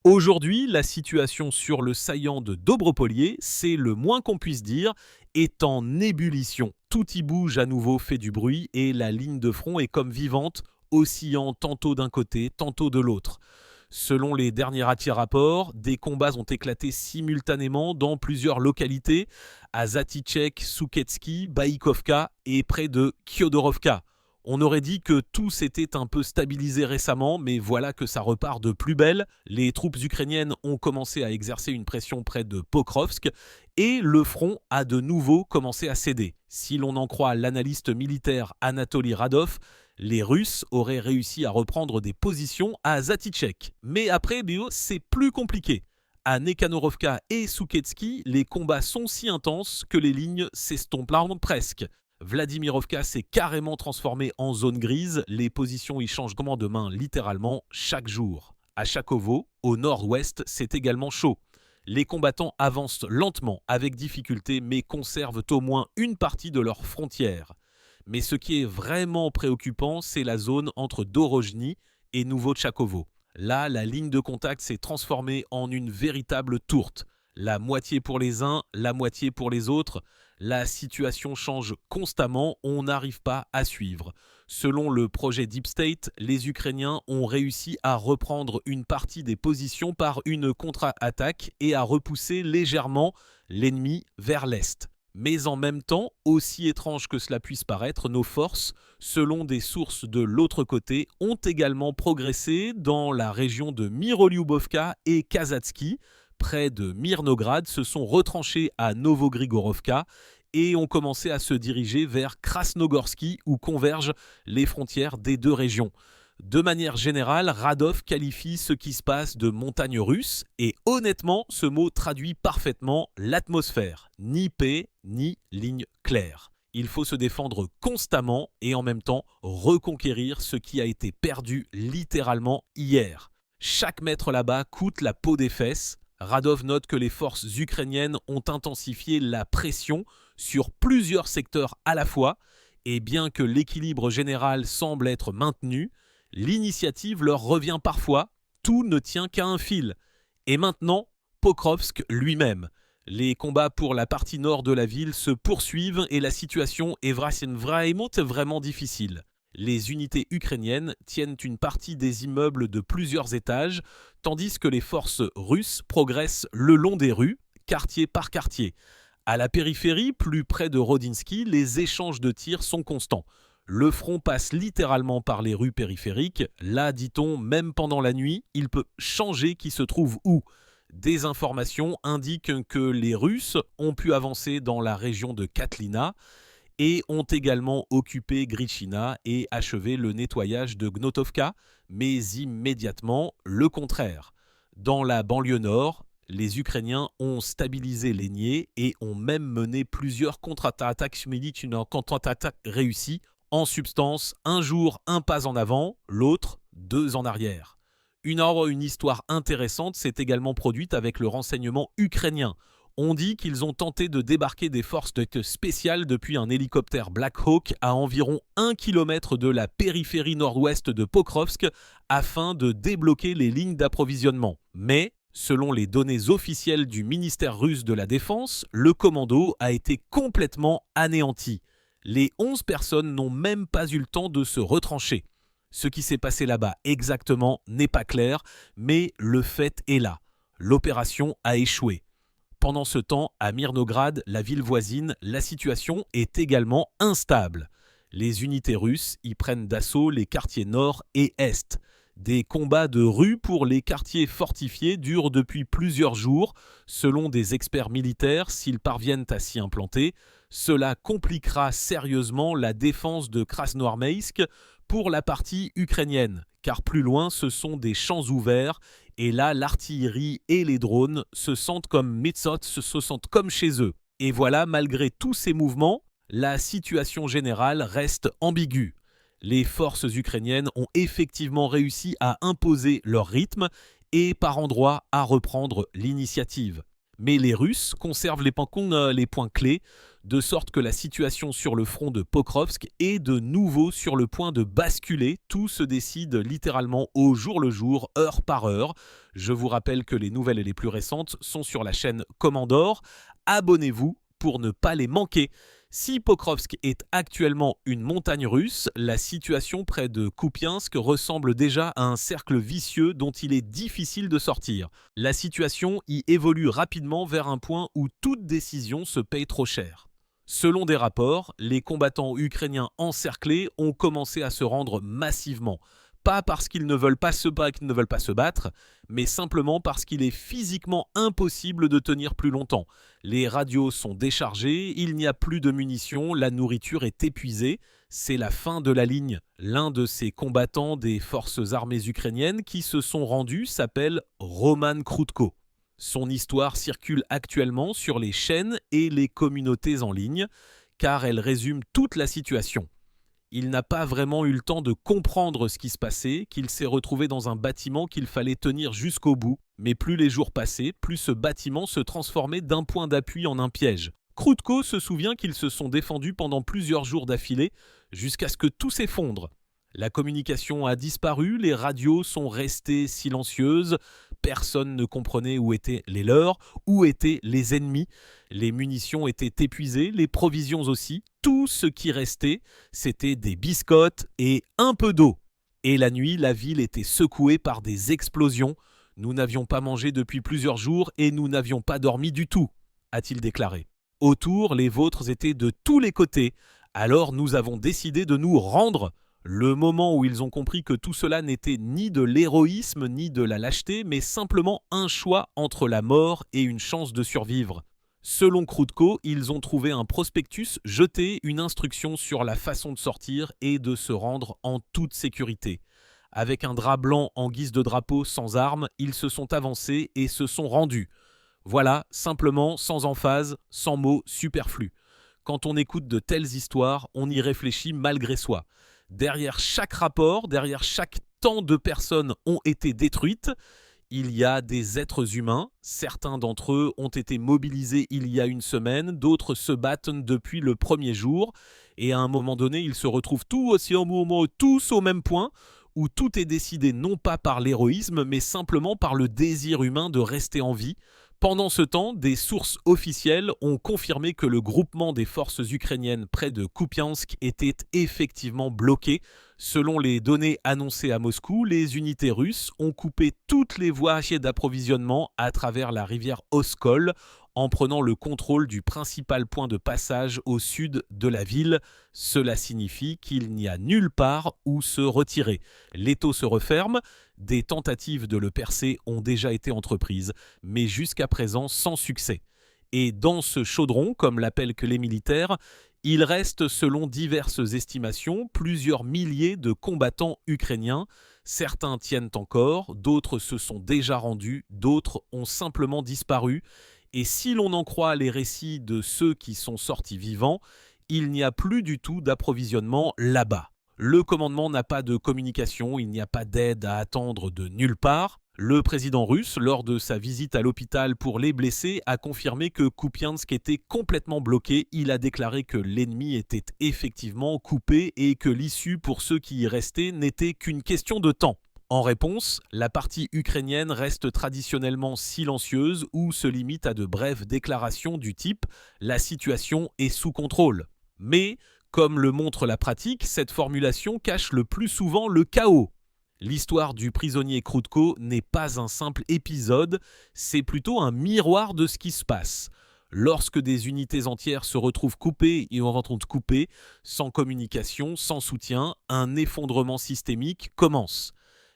Aujourd'hui, la situation sur le saillant de Dobropolier, c'est le moins qu'on puisse dire, est en ébullition. Tout y bouge à nouveau, fait du bruit et la ligne de front est comme vivante, oscillant tantôt d'un côté, tantôt de l'autre. Selon les derniers rapports, des combats ont éclaté simultanément dans plusieurs localités, à Zatichek, Souketski, Baïkovka et près de Kyodorovka. On aurait dit que tout s'était un peu stabilisé récemment, mais voilà que ça repart de plus belle. Les troupes ukrainiennes ont commencé à exercer une pression près de Pokrovsk et le front a de nouveau commencé à céder. Si l'on en croit l'analyste militaire Anatoly Radov, les Russes auraient réussi à reprendre des positions à Zatichek. Mais après, c'est plus compliqué. À Nekanorovka et Souketski, les combats sont si intenses que les lignes s'estompent là presque. Vladimirovka s'est carrément transformée en zone grise, les positions y changent de main littéralement chaque jour. À Chakovo, au nord-ouest, c'est également chaud. Les combattants avancent lentement, avec difficulté, mais conservent au moins une partie de leurs frontières. Mais ce qui est vraiment préoccupant, c'est la zone entre Dorojny et Nouveau-Tchakovo. Là, la ligne de contact s'est transformée en une véritable tourte. La moitié pour les uns, la moitié pour les autres. La situation change constamment, on n'arrive pas à suivre. Selon le projet Deep State, les Ukrainiens ont réussi à reprendre une partie des positions par une contre-attaque et à repousser légèrement l'ennemi vers l'est. Mais en même temps, aussi étrange que cela puisse paraître, nos forces, selon des sources de l'autre côté, ont également progressé dans la région de Myrolyubovka et Kazatsky, près de Mirnograd, se sont retranchés à Novogrigorovka et ont commencé à se diriger vers Krasnogorsky où convergent les frontières des deux régions. De manière générale, Radov qualifie ce qui se passe de montagne russe et honnêtement, ce mot traduit parfaitement l'atmosphère. Ni paix, ni ligne claire. Il faut se défendre constamment et en même temps reconquérir ce qui a été perdu littéralement hier. Chaque mètre là-bas coûte la peau des fesses. Radov note que les forces ukrainiennes ont intensifié la pression sur plusieurs secteurs à la fois et bien que l'équilibre général semble être maintenu, l'initiative leur revient parfois, tout ne tient qu'à un fil. Et maintenant, Pokrovsk lui-même. Les combats pour la partie nord de la ville se poursuivent et la situation est vraiment difficile. Les unités ukrainiennes tiennent une partie des immeubles de plusieurs étages, tandis que les forces russes progressent le long des rues, quartier par quartier. À la périphérie, plus près de Rodinsky, les échanges de tirs sont constants. Le front passe littéralement par les rues périphériques. Là, dit-on, même pendant la nuit, il peut changer qui se trouve où. Des informations indiquent que les Russes ont pu avancer dans la région de Katlina et ont également occupé Grichina et achevé le nettoyage de Gnotovka, mais immédiatement le contraire. Dans la banlieue nord, les Ukrainiens ont stabilisé Ligny et ont même mené plusieurs contre-attaques militaires, une contre-attaque réussie. En substance, un jour un pas en avant, l'autre deux en arrière. Une histoire intéressante s'est également produite avec le renseignement ukrainien. On dit qu'ils ont tenté de débarquer des forces spéciales depuis un hélicoptère Black Hawk à environ 1 km de la périphérie nord-ouest de Pokrovsk afin de débloquer les lignes d'approvisionnement. Mais, selon les données officielles du ministère russe de la Défense, le commando a été complètement anéanti. Les 11 personnes n'ont même pas eu le temps de se retrancher. Ce qui s'est passé là-bas exactement n'est pas clair, mais le fait est là. L'opération a échoué. Pendant ce temps, à Mirnograd, la ville voisine, la situation est également instable. Les unités russes y prennent d'assaut les quartiers nord et est. Des combats de rue pour les quartiers fortifiés durent depuis plusieurs jours. Selon des experts militaires, s'ils parviennent à s'y implanter, cela compliquera sérieusement la défense de Krasnoarmeysk pour la partie ukrainienne, car plus loin, ce sont des champs ouverts, et là, l'artillerie et les drones se sentent comme se sentent comme chez eux. Et voilà, malgré tous ces mouvements, la situation générale reste ambiguë. Les forces ukrainiennes ont effectivement réussi à imposer leur rythme et par endroits à reprendre l'initiative. Mais les Russes conservent les points clés, de sorte que la situation sur le front de Pokrovsk est de nouveau sur le point de basculer. Tout se décide littéralement au jour le jour, heure par heure. Je vous rappelle que les nouvelles les plus récentes sont sur la chaîne Commandor. Abonnez-vous pour ne pas les manquer. Si Pokrovsk est actuellement une montagne russe, la situation près de Kupiansk ressemble déjà à un cercle vicieux dont il est difficile de sortir. La situation y évolue rapidement vers un point où toute décision se paye trop cher. Selon des rapports, les combattants ukrainiens encerclés ont commencé à se rendre massivement. Pas parce qu'ils ne veulent pas se battre, mais simplement parce qu'il est physiquement impossible de tenir plus longtemps. Les radios sont déchargées, il n'y a plus de munitions, la nourriture est épuisée. C'est la fin de la ligne. L'un de ces combattants des forces armées ukrainiennes qui se sont rendus s'appelle Roman Krutko. Son histoire circule actuellement sur les chaînes et les communautés en ligne, car elle résume toute la situation. Il n'a pas vraiment eu le temps de comprendre ce qui se passait, qu'il s'est retrouvé dans un bâtiment qu'il fallait tenir jusqu'au bout. Mais plus les jours passaient, plus ce bâtiment se transformait d'un point d'appui en un piège. Krutko se souvient qu'ils se sont défendus pendant plusieurs jours d'affilée, jusqu'à ce que tout s'effondre. La communication a disparu, les radios sont restées silencieuses, personne ne comprenait où étaient les leurs, où étaient les ennemis. Les munitions étaient épuisées, les provisions aussi. Tout ce qui restait, c'était des biscottes et un peu d'eau. Et la nuit, la ville était secouée par des explosions. Nous n'avions pas mangé depuis plusieurs jours et nous n'avions pas dormi du tout, a-t-il déclaré. Autour, les vôtres étaient de tous les côtés. Alors nous avons décidé de nous rendre. Le moment où ils ont compris que tout cela n'était ni de l'héroïsme ni de la lâcheté, mais simplement un choix entre la mort et une chance de survivre. Selon Krutko, ils ont trouvé un prospectus jeté, une instruction sur la façon de sortir et de se rendre en toute sécurité. Avec un drap blanc en guise de drapeau sans armes, ils se sont avancés et se sont rendus. Voilà, simplement, sans emphase, sans mots superflus. Quand on écoute de telles histoires, on y réfléchit malgré soi. Derrière chaque rapport, derrière chaque tant de personnes ont été détruites, il y a des êtres humains. Certains d'entre eux ont été mobilisés il y a une semaine, d'autres se battent depuis le premier jour. Et à un moment donné, ils se retrouvent tous au même point, où tout est décidé non pas par l'héroïsme, mais simplement par le désir humain de rester en vie. Pendant ce temps, des sources officielles ont confirmé que le groupement des forces ukrainiennes près de Kupiansk était effectivement bloqué. Selon les données annoncées à Moscou, les unités russes ont coupé toutes les voies d'approvisionnement à travers la rivière Oskol en prenant le contrôle du principal point de passage au sud de la ville. Cela signifie qu'il n'y a nulle part où se retirer. L'étau se referme. Des tentatives de le percer ont déjà été entreprises, mais jusqu'à présent sans succès. Et dans ce chaudron, comme l'appellent que les militaires, il reste, selon diverses estimations, plusieurs milliers de combattants ukrainiens. Certains tiennent encore, d'autres se sont déjà rendus, d'autres ont simplement disparu. Et si l'on en croit les récits de ceux qui sont sortis vivants, il n'y a plus du tout d'approvisionnement là-bas. Le commandement n'a pas de communication, il n'y a pas d'aide à attendre de nulle part. Le président russe, lors de sa visite à l'hôpital pour les blessés, a confirmé que Kupiansk était complètement bloqué. Il a déclaré que l'ennemi était effectivement coupé et que l'issue pour ceux qui y restaient n'était qu'une question de temps. En réponse, la partie ukrainienne reste traditionnellement silencieuse ou se limite à de brèves déclarations du type « la situation est sous contrôle ». Mais, comme le montre la pratique, cette formulation cache le plus souvent le chaos. L'histoire du prisonnier Krutko n'est pas un simple épisode, c'est plutôt un miroir de ce qui se passe. Lorsque des unités entières se retrouvent coupées et en train de couper, sans communication, sans soutien, un effondrement systémique commence.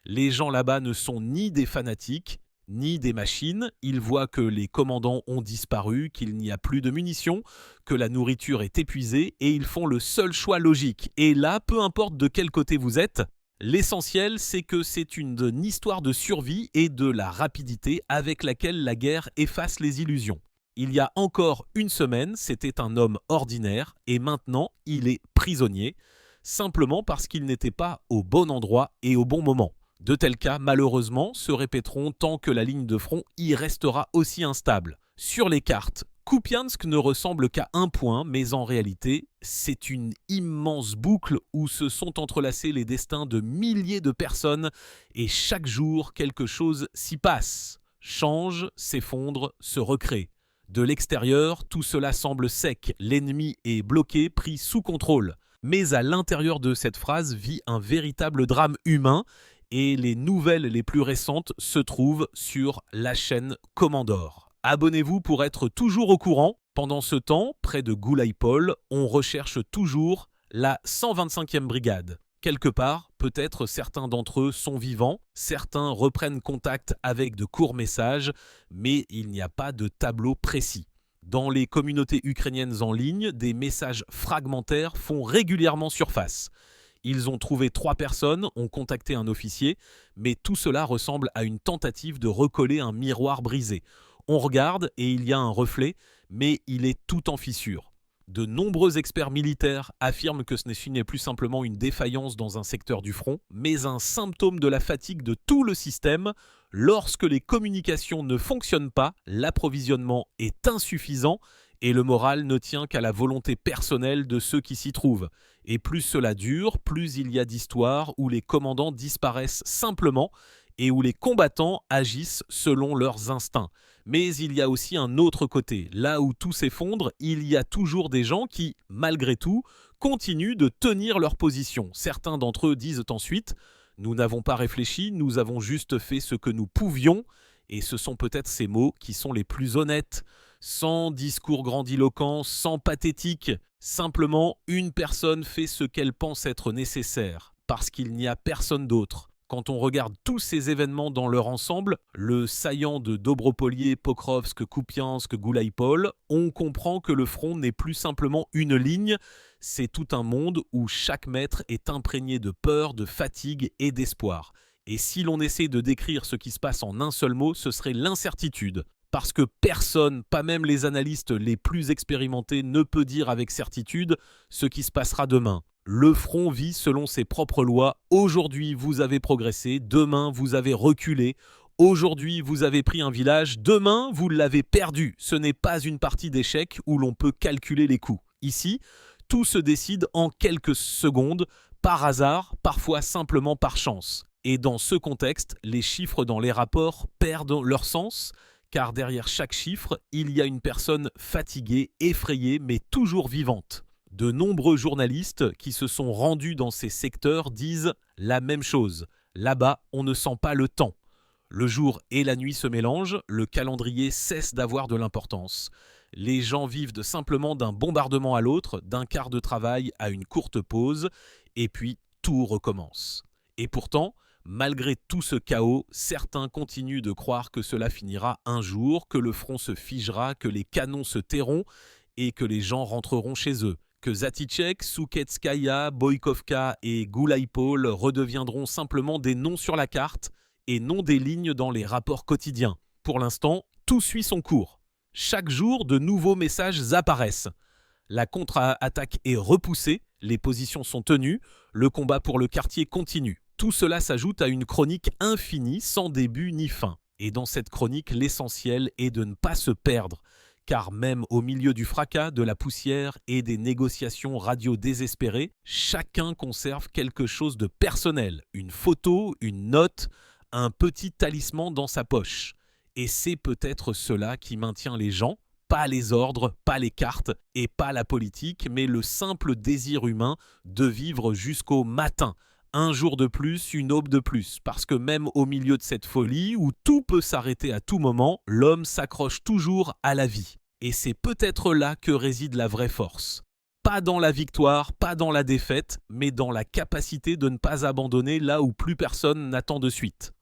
Les gens là-bas ne sont ni des fanatiques, ni des machines. Ils voient que les commandants ont disparu, qu'il n'y a plus de munitions, que la nourriture est épuisée et ils font le seul choix logique. Et là, peu importe de quel côté vous êtes, l'essentiel c'est que c'est une histoire de survie et de la rapidité avec laquelle la guerre efface les illusions. Il y a encore une semaine, c'était un homme ordinaire et maintenant il est prisonnier, simplement parce qu'il n'était pas au bon endroit et au bon moment. De tels cas, malheureusement, se répéteront tant que la ligne de front y restera aussi instable. Sur les cartes, Kupiansk ne ressemble qu'à un point, mais en réalité, c'est une immense boucle où se sont entrelacés les destins de milliers de personnes et chaque jour, quelque chose s'y passe, change, s'effondre, se recrée. De l'extérieur, tout cela semble sec, l'ennemi est bloqué, pris sous contrôle. Mais à l'intérieur de cette phrase vit un véritable drame humain et les nouvelles les plus récentes se trouvent sur la chaîne Komandor. Abonnez-vous pour être toujours au courant. Pendant ce temps, près de Goulaypol, on recherche toujours la 125e brigade. Quelque part, peut-être certains d'entre eux sont vivants, certains reprennent contact avec de courts messages, mais il n'y a pas de tableau précis. Dans les communautés ukrainiennes en ligne, des messages fragmentaires font régulièrement surface. Ils ont trouvé 3 personnes, ont contacté un officier, mais tout cela ressemble à une tentative de recoller un miroir brisé. On regarde et il y a un reflet, mais il est tout en fissure. De nombreux experts militaires affirment que ce n'est plus simplement une défaillance dans un secteur du front, mais un symptôme de la fatigue de tout le système. Lorsque les communications ne fonctionnent pas, l'approvisionnement est insuffisant et le moral ne tient qu'à la volonté personnelle de ceux qui s'y trouvent. Et plus cela dure, plus il y a d'histoires où les commandants disparaissent simplement et où les combattants agissent selon leurs instincts. Mais il y a aussi un autre côté. Là où tout s'effondre, il y a toujours des gens qui, malgré tout, continuent de tenir leur position. Certains d'entre eux disent ensuite « Nous n'avons pas réfléchi, nous avons juste fait ce que nous pouvions ». Et ce sont peut-être ces mots qui sont les plus honnêtes. Sans discours grandiloquent, sans pathétique. Simplement, une personne fait ce qu'elle pense être nécessaire, parce qu'il n'y a personne d'autre. Quand on regarde tous ces événements dans leur ensemble, le saillant de Dobropolier, Pokrovsk, Kupiansk, Goulaypol, on comprend que le front n'est plus simplement une ligne, c'est tout un monde où chaque mètre est imprégné de peur, de fatigue et d'espoir. Et si l'on essaie de décrire ce qui se passe en un seul mot, ce serait l'incertitude. Parce que personne, pas même les analystes les plus expérimentés, ne peut dire avec certitude ce qui se passera demain. Le front vit selon ses propres lois. Aujourd'hui, vous avez progressé. Demain, vous avez reculé. Aujourd'hui, vous avez pris un village. Demain, vous l'avez perdu. Ce n'est pas une partie d'échecs où l'on peut calculer les coups. Ici, tout se décide en quelques secondes, par hasard, parfois simplement par chance. Et dans ce contexte, les chiffres dans les rapports perdent leur sens, car derrière chaque chiffre, il y a une personne fatiguée, effrayée, mais toujours vivante. De nombreux journalistes qui se sont rendus dans ces secteurs disent la même chose. Là-bas, on ne sent pas le temps. Le jour et la nuit se mélangent, le calendrier cesse d'avoir de l'importance. Les gens vivent simplement d'un bombardement à l'autre, d'un quart de travail à une courte pause, et puis tout recommence. Et pourtant, malgré tout ce chaos, certains continuent de croire que cela finira un jour, que le front se figera, que les canons se tairont et que les gens rentreront chez eux. Que Zatichek, Souketskaya, Boïkovka et Goulaypol redeviendront simplement des noms sur la carte et non des lignes dans les rapports quotidiens. Pour l'instant, tout suit son cours. Chaque jour, de nouveaux messages apparaissent. La contre-attaque est repoussée, les positions sont tenues, le combat pour le quartier continue. Tout cela s'ajoute à une chronique infinie, sans début ni fin. Et dans cette chronique, l'essentiel est de ne pas se perdre. Car même au milieu du fracas, de la poussière et des négociations radio désespérées, chacun conserve quelque chose de personnel, une photo, une note, un petit talisman dans sa poche. Et c'est peut-être cela qui maintient les gens, pas les ordres, pas les cartes et pas la politique, mais le simple désir humain de vivre jusqu'au matin. Un jour de plus, une aube de plus, parce que même au milieu de cette folie où tout peut s'arrêter à tout moment, l'homme s'accroche toujours à la vie. Et c'est peut-être là que réside la vraie force. Pas dans la victoire, pas dans la défaite, mais dans la capacité de ne pas abandonner là où plus personne n'attend de suite.